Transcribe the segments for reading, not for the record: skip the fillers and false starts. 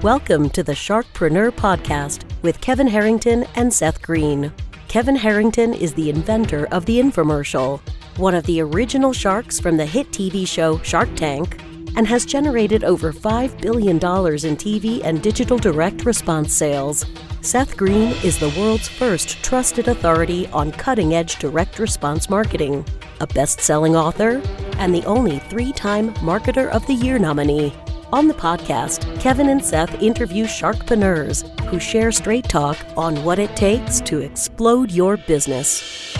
Welcome to the SharkPreneur podcast with Kevin Harington and Seth Green. Kevin Harington is the inventor of the infomercial, one of the original sharks from the hit TV show Shark Tank, and has generated over $5 billion in TV and digital direct response sales. Seth Green is the world's first trusted authority on cutting-edge direct response marketing, a best-selling author, and the only 3-time Marketer of the Year nominee. On the podcast, Kevin and Seth interview sharkpreneurs who share straight talk on what it takes to explode your business.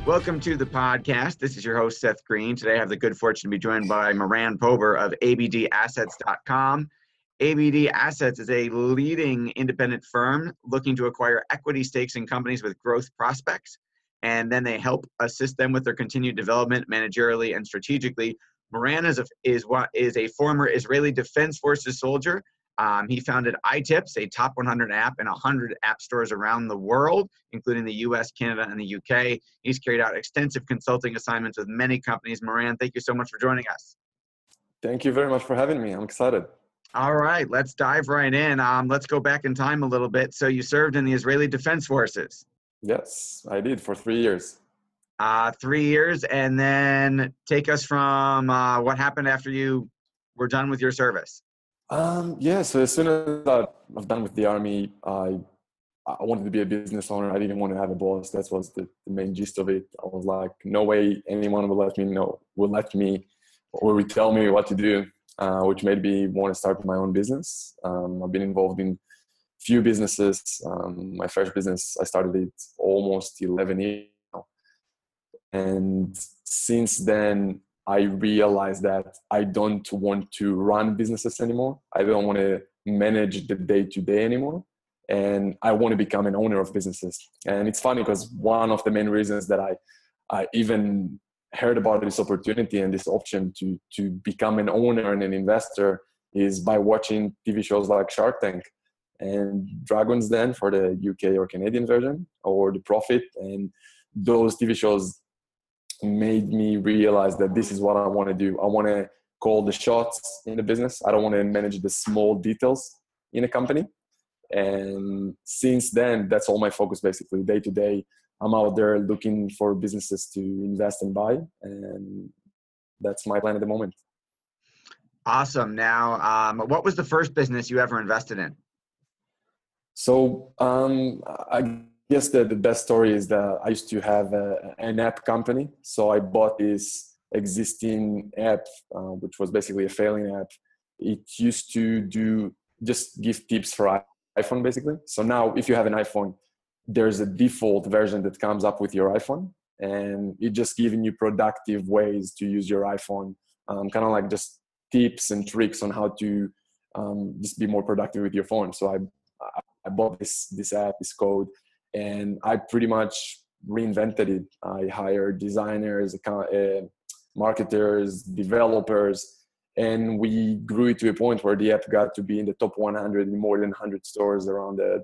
Welcome to the podcast. This is your host, Seth Green. Today I have the good fortune to be joined by Moran Pober of abdassets.com. ABD Assets is a leading independent firm looking to acquire equity stakes in companies with growth prospects, and then they help assist them with their continued development managerially and strategically. Moran is a former Israeli Defense Forces soldier. He founded iTips, a top 100 app in 100 app stores around the world, including the US, Canada, and the UK. He's carried out extensive consulting assignments with many companies. Moran, thank you so much for joining us. Thank you very much for having me. I'm excited. All right, let's dive right in. Let's go back in time a little bit. So you served in the Israeli Defense Forces. Yes, I did for 3 years. 3 years, and then take us from what happened after you were done with your service. So as soon as I was done with the army, I wanted to be a business owner. I didn't want to have a boss. That was the main gist of it. I was like, no way anyone will let me or will tell me what to do, which made me want to start my own business. I've been involved in few businesses. My first business, I started it almost 11 years now. And since then, I realized that I don't want to run businesses anymore. I don't want to manage the day-to-day anymore. And I want to become an owner of businesses. And it's funny because one of the main reasons that I even heard about this opportunity and this option to become an owner and an investor is by watching TV shows like Shark Tank and Dragon's Den for the UK or Canadian version, or The Profit. And those TV shows made me realize that this is what I want to do. I want to call the shots in the business. I don't want to manage the small details in a company. And since then, that's all my focus basically. Day to day, I'm out there looking for businesses to invest and buy. And that's my plan at the moment. Awesome. Now, what was the first business you ever invested in? So I guess the best story is that I used to have an app company. So I bought this existing app, which was basically a failing app. It used to just give tips for iPhone basically. So now if you have an iPhone, there's a default version that comes up with your iPhone, and it just giving you productive ways to use your iPhone, kind of like just tips and tricks on how to just be more productive with your phone. So I bought this app, this code, and I pretty much reinvented it. I hired designers, marketers, developers, and we grew it to a point where the app got to be in the top 100 in more than 100 stores around the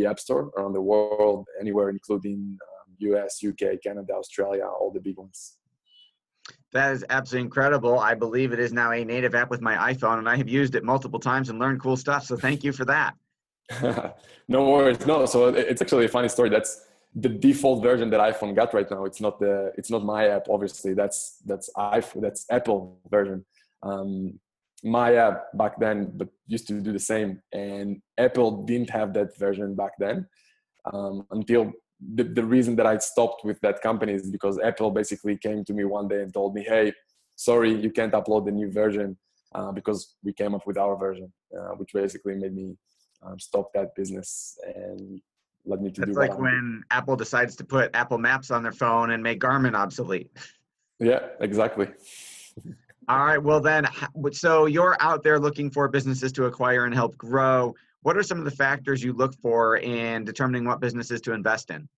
App Store, around the world, anywhere, including US, UK, Canada, Australia, all the big ones. That is absolutely incredible. I believe it is now a native app with my iPhone, and I have used it multiple times and learned cool stuff. So thank you for that. No worries. No, so it's actually a funny story. That's the default version that iPhone got right now. It's not my app, obviously. That's Apple version. My app back then, but used to do the same. And Apple didn't have that version back then until the reason that I stopped with that company is because Apple basically came to me one day and told me, hey, sorry, you can't upload the new version because we came up with our version, which basically made me stop that business and let me to do. It's like when Apple decides to put Apple Maps on their phone and make Garmin obsolete. Yeah, exactly. All right. Well, then, so you're out there looking for businesses to acquire and help grow. What are some of the factors you look for in determining what businesses to invest in?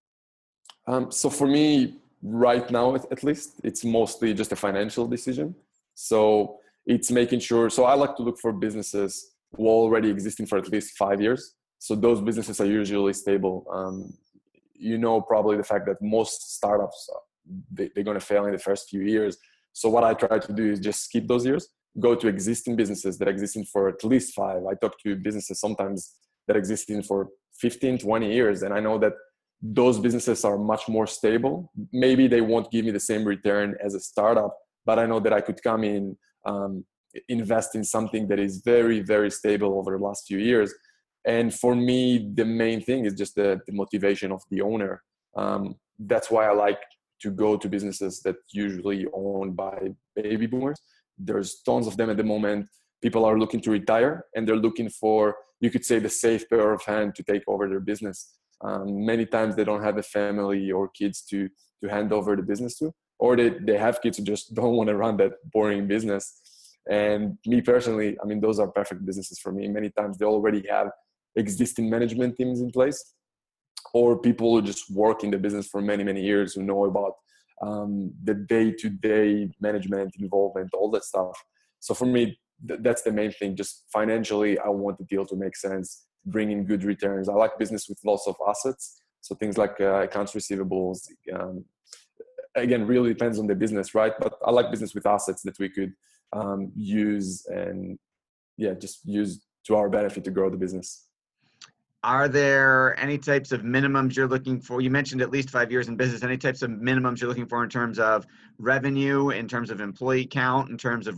So for me, right now, at least, it's mostly just a financial decision. So it's making sure. So I like to look for businesses who are already existing for at least 5 years. So those businesses are usually stable. Probably the fact that most startups, they're going to fail in the first few years. So what I try to do is just skip those years go to existing businesses that existing for at least 5. I talk to businesses sometimes that existing for 15, 20 years. And I know that those businesses are much more stable. Maybe they won't give me the same return as a startup, but I know that I could come in, invest in something that is very, very stable over the last few years. And for me, the main thing is just the motivation of the owner. That's why I like to go to businesses that usually owned by baby boomers. There's tons of them at the moment. People are looking to retire, and they're looking for, you could say, the safe pair of hands to take over their business. Many times they don't have a family or kids to hand over the business to, or they have kids who just don't want to run that boring business. And me personally, I mean, those are perfect businesses for me. Many times they already have existing management teams in place, or people who just work in the business for many, many years who know about the day-to-day management involvement, all that stuff. So for me, that's the main thing. Just financially, I want the deal to make sense, bring in good returns. I like business with lots of assets. So things like accounts receivables, again, really depends on the business, right? But I like business with assets that we could use and just use to our benefit to grow the business. Are there any types of minimums you're looking for? You mentioned at least 5 years in business. Any types of minimums you're looking for in terms of revenue, in terms of employee count, in terms of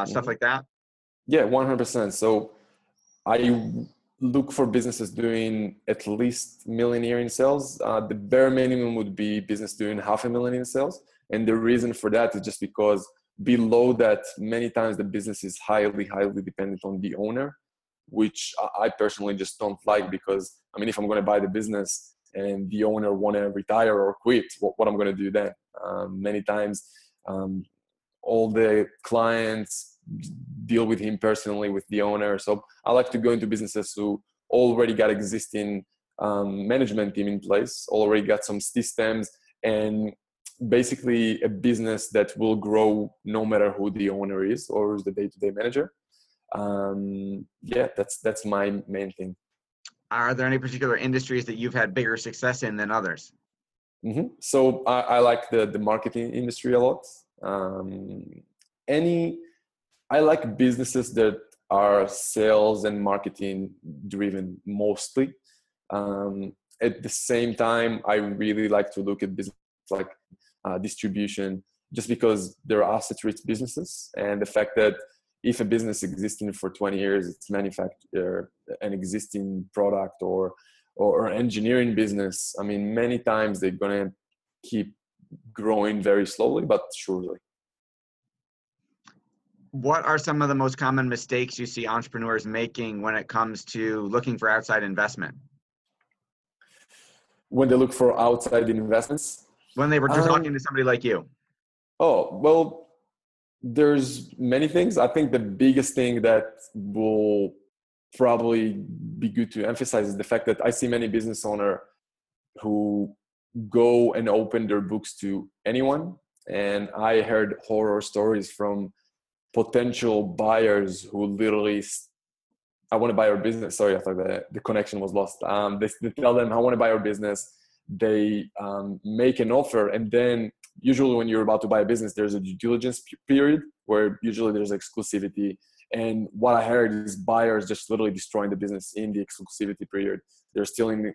stuff like that? Yeah, 100%. So I look for businesses doing at least $1 million a year in sales. The bare minimum would be business doing $500,000 in sales. And the reason for that is just because below that, many times the business is highly, highly dependent on the owner, which I personally just don't like, because I mean, if I'm going to buy the business and the owner want to retire or quit, what I'm going to do then? Many times, all the clients deal with him personally, with the owner. So I like to go into businesses who already got existing management team in place, already got some systems, and basically a business that will grow no matter who the owner is or who's the day-to-day manager. That's my main thing. Are there any particular industries that you've had bigger success in than others? Mm-hmm. So I like the marketing industry a lot. I like businesses that are sales and marketing driven mostly. At the same time, I really like to look at business like distribution, just because they're asset-rich businesses, and the fact that if a business existing for 20 years, it's manufacture an existing product or engineering business. I mean, many times they're going to keep growing very slowly, but surely. What are some of the most common mistakes you see entrepreneurs making when it comes to looking for outside investment? When they look for outside investments? When they were just talking to somebody like you. Oh, well, there's many things. I think the biggest thing that will probably be good to emphasize is the fact that I see many business owners who go and open their books to anyone. And I heard horror stories from potential buyers who literally, I want to buy your business. Sorry, I thought the connection was lost. They tell them, I want to buy your business. They make an offer, and then usually when you're about to buy a business, there's a due diligence period where usually there's exclusivity. And what I heard is buyers just literally destroying the business in the exclusivity period. They're stealing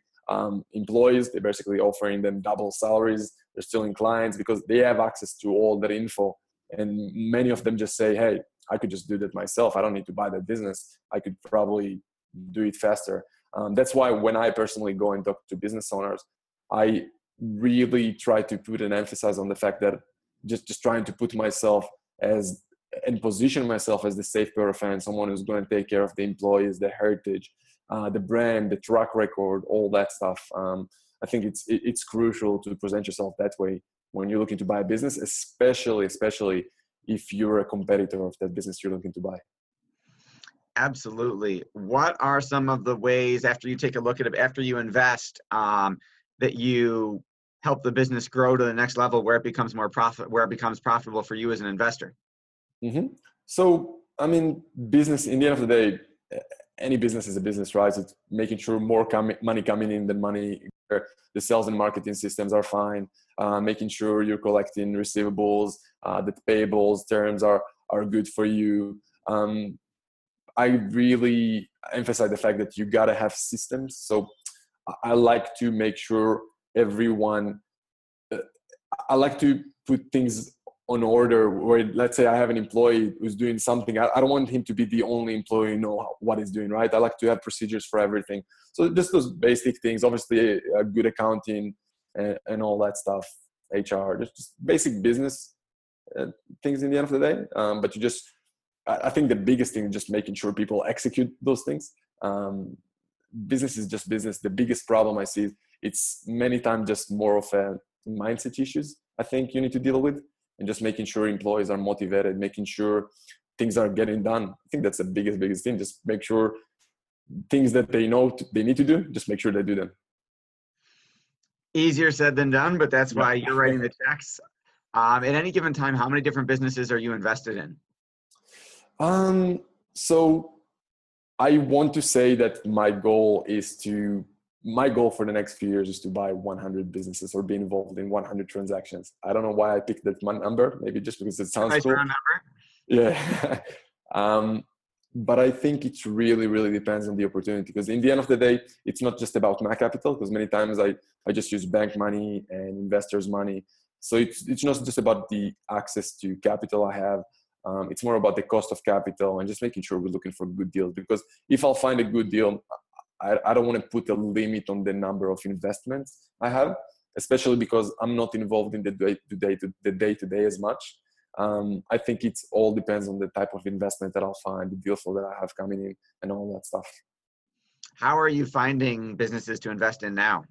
employees. They're basically offering them double salaries. They're stealing clients because they have access to all that info. And many of them just say, hey, I could just do that myself. I don't need to buy that business. I could probably do it faster. That's why when I personally go and talk to business owners, I really try to put an emphasis on the fact that just trying to put myself as and position myself as the safe pair of hands, someone who's going to take care of the employees, the heritage, the brand, the track record, all that stuff. I think it's crucial to present yourself that way when you're looking to buy a business, especially if you're a competitor of that business you're looking to buy. Absolutely. What are some of the ways, after you take a look at it, after you invest, that you help the business grow to the next level where it becomes profitable for you as an investor? Mm-hmm. So, I mean, business, in the end of the day, any business is a business, right? It's making sure more money coming in than money. The sales and marketing systems are fine. Making sure you're collecting receivables, that payables terms are are good for you. I really emphasize the fact that you gotta have systems. So I like to make sure everyone, I like to put things on order where, let's say I have an employee who's doing something. I don't want him to be the only employee who know what he's doing, right? I like to have procedures for everything. So just those basic things, obviously a good accounting and all that stuff, HR, just basic business things in the end of the day. But I think the biggest thing is just making sure people execute those things. Business is just business. The biggest problem I see, it's many times just more of a mindset issues I think you need to deal with, and just making sure employees are motivated, making sure things are getting done. I think that's the biggest thing. Just make sure things that they know they need to do, just make sure they do them. Easier said than done, but that's why you're writing the checks. At any given time, how many different businesses are you invested in? So I want to say that my goal for the next few years is to buy 100 businesses or be involved in 100 transactions. I don't know why I picked that number. Maybe just because it sounds nice cool. Round number. Yeah. But I think it really depends on the opportunity, because in the end of the day, it's not just about my capital, because many times I just use bank money and investors' money. So it's not just about the access to capital I have. It's more about the cost of capital and just making sure we're looking for good deals. Because if I'll find a good deal, I don't want to put a limit on the number of investments I have, especially because I'm not involved in the day-to-day as much. I think it all depends on the type of investment that I'll find, the deal flow that I have coming in, and all that stuff. How are you finding businesses to invest in now?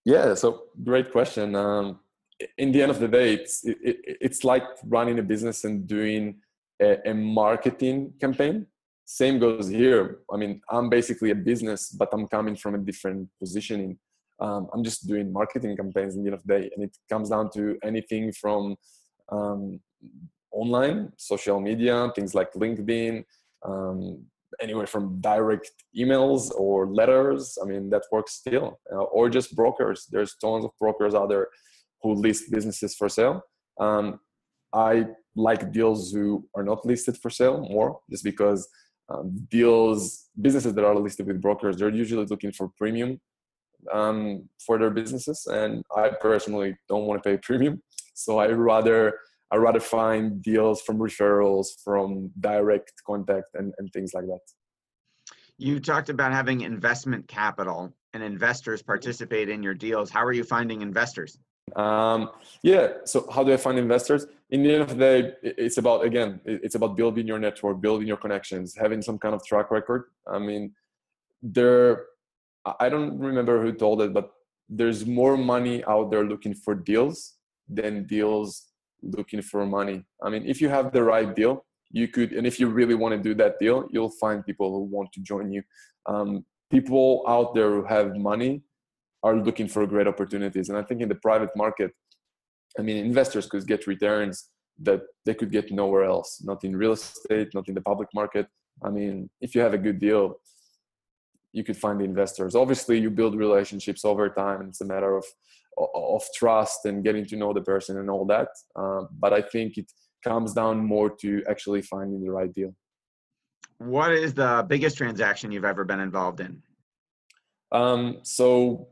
Yeah, so great question. In the end of the day, it's like running a business and doing a marketing campaign. Same goes here. I mean, I'm basically a business, but I'm coming from a different positioning. I'm just doing marketing campaigns in the end of the day, and it comes down to anything from online, social media, things like LinkedIn, anywhere from direct emails or letters. I mean, that works still, or just brokers. There's tons of brokers out there who list businesses for sale. I like deals who are not listed for sale more, just because businesses that are listed with brokers, they're usually looking for premium for their businesses, and I personally don't want to pay premium. So I rather find deals from referrals, from direct contact, and things like that. You talked about having investment capital and investors participate in your deals. How are you finding investors? Yeah. So how do I find investors? In the end of the day, it's about building your network, building your connections, having some kind of track record. I mean, I don't remember who told it, but there's more money out there looking for deals than deals looking for money. I mean, if you have the right deal, you could, and if you really want to do that deal, you'll find people who want to join you. People out there who have money are looking for great opportunities. And I think in the private market, I mean, investors could get returns that they could get nowhere else, not in real estate, not in the public market. I mean, if you have a good deal, you could find the investors. Obviously, you build relationships over time, and it's a matter of trust and getting to know the person and all that. But I think it comes down more to actually finding the right deal. What is the biggest transaction you've ever been involved in? So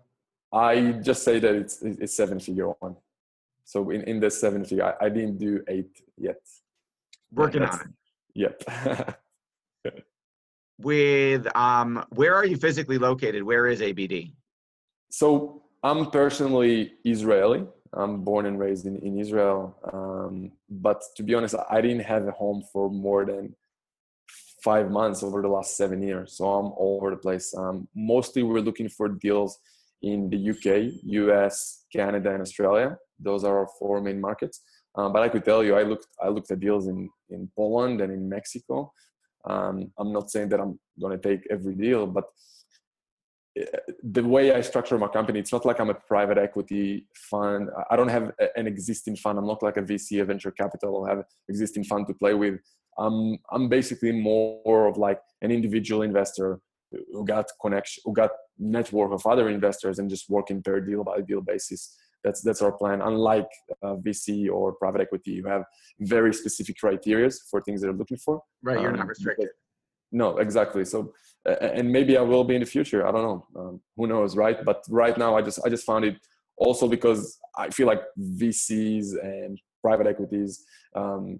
I just say that it's 7-figure one. So in the 7-figure, I didn't do 8 yet. Working on it. Yep. With where are you physically located? Where is ABD? So I'm personally Israeli. I'm born and raised in Israel. But to be honest, I didn't have a home for more than 5 months over the last 7 years. So I'm all over the place. Mostly we're looking for deals in the UK, US, Canada, and Australia. Those are our 4 main markets. But I could tell you, I looked at deals in Poland and in Mexico. I'm not saying that I'm going to take every deal, but the way I structure my company, it's not like I'm a private equity fund. I don't have an existing fund. I'm not like a VC, a venture capital. I have an existing fund to play with. I'm basically more of like an individual investor who got connection, who got network of other investors, and just working per deal by deal basis. That's our plan. Unlike VC or private equity, you have very specific criteria for things they're looking for. Right, you're not restricted. No, exactly. So, and maybe I will be in the future. I don't know. Who knows, right? But right now, I just found it also because I feel like VCs and private equities. I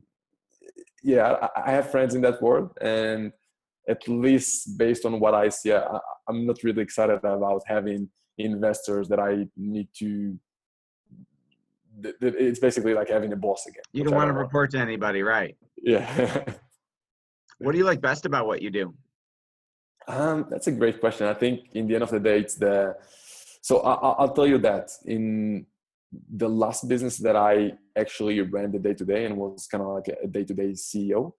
have friends in that world, and at least based on what I see, I'm not really excited about having investors that I need to. It's basically like having a boss again. You don't want to report to anybody, right? Yeah. What do you like best about what you do? That's a great question. I think in the end of the day, so I'll tell you that in the last business that I actually ran the day-to-day and was kind of like a day-to-day CEO,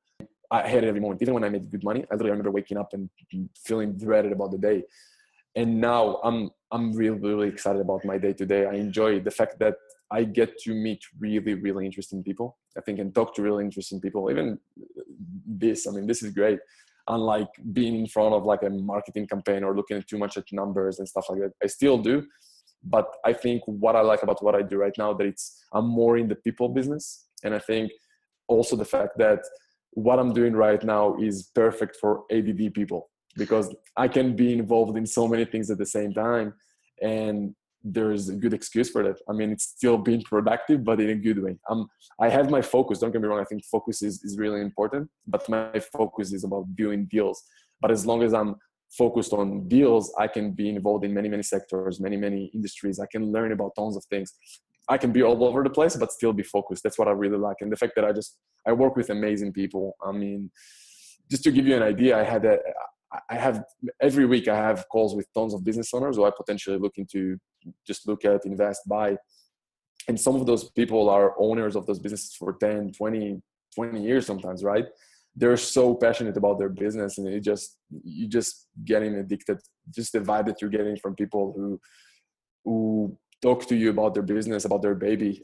I had it every moment. Even when I made good money, I literally remember waking up and feeling dreaded about the day. And now I'm really, really excited about my day-to-day. I enjoy the fact that I get to meet really, really interesting people, I think, and talk to really interesting people. Even this is great. Unlike being in front of like a marketing campaign or looking too much at numbers and stuff like that. I still do. But I think what I like about what I do right now, that I'm more in the people business. And I think also the fact that what I'm doing right now is perfect for ADD people, because I can be involved in so many things at the same time. And there's a good excuse for that. I mean, it's still being productive, but in a good way. I have my focus. Don't get me wrong. I think focus is really important, but my focus is about doing deals. But as long as I'm focused on deals, I can be involved in many, many sectors, many, many industries. I can learn about tons of things. I can be all over the place, but still be focused. That's what I really like. And the fact that I work with amazing people. I mean, just to give you an idea, every week I have calls with tons of business owners who I potentially looking to just look at, invest, buy. And some of those people are owners of those businesses for 10, 20 years sometimes, right? They're so passionate about their business, and you just getting addicted. Just the vibe that you're getting from people who talk to you about their business, about their baby.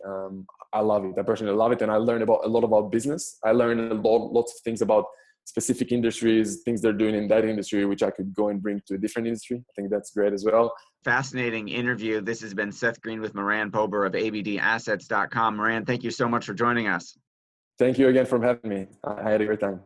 I love it. I personally love it. And I learned a lot about business. I learned lots of things about specific industries, things they're doing in that industry, which I could go and bring to a different industry. I think that's great as well. Fascinating interview. This has been Seth Green with Moran Pober of abdassets.com. Moran, thank you so much for joining us. Thank you again for having me. I had a great time.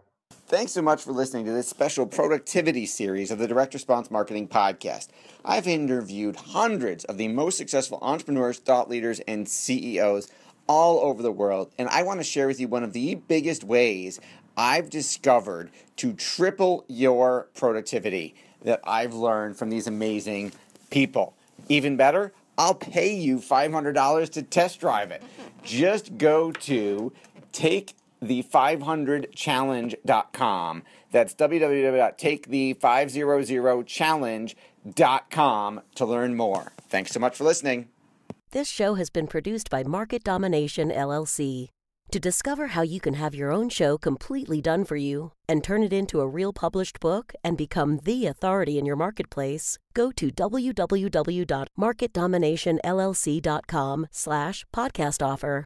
Thanks so much for listening to this special productivity series of the Direct Response Marketing Podcast. I've interviewed hundreds of the most successful entrepreneurs, thought leaders, and CEOs all over the world, and I want to share with you one of the biggest ways I've discovered to triple your productivity that I've learned from these amazing people. Even better, I'll pay you $500 to test drive it. Just go to takethe500challenge.com. That's www.takethe500challenge.com to learn more. Thanks so much for listening. This show has been produced by Market Domination, LLC. To discover how you can have your own show completely done for you and turn it into a real published book and become the authority in your marketplace, go to www.marketdominationllc.com/podcast offer.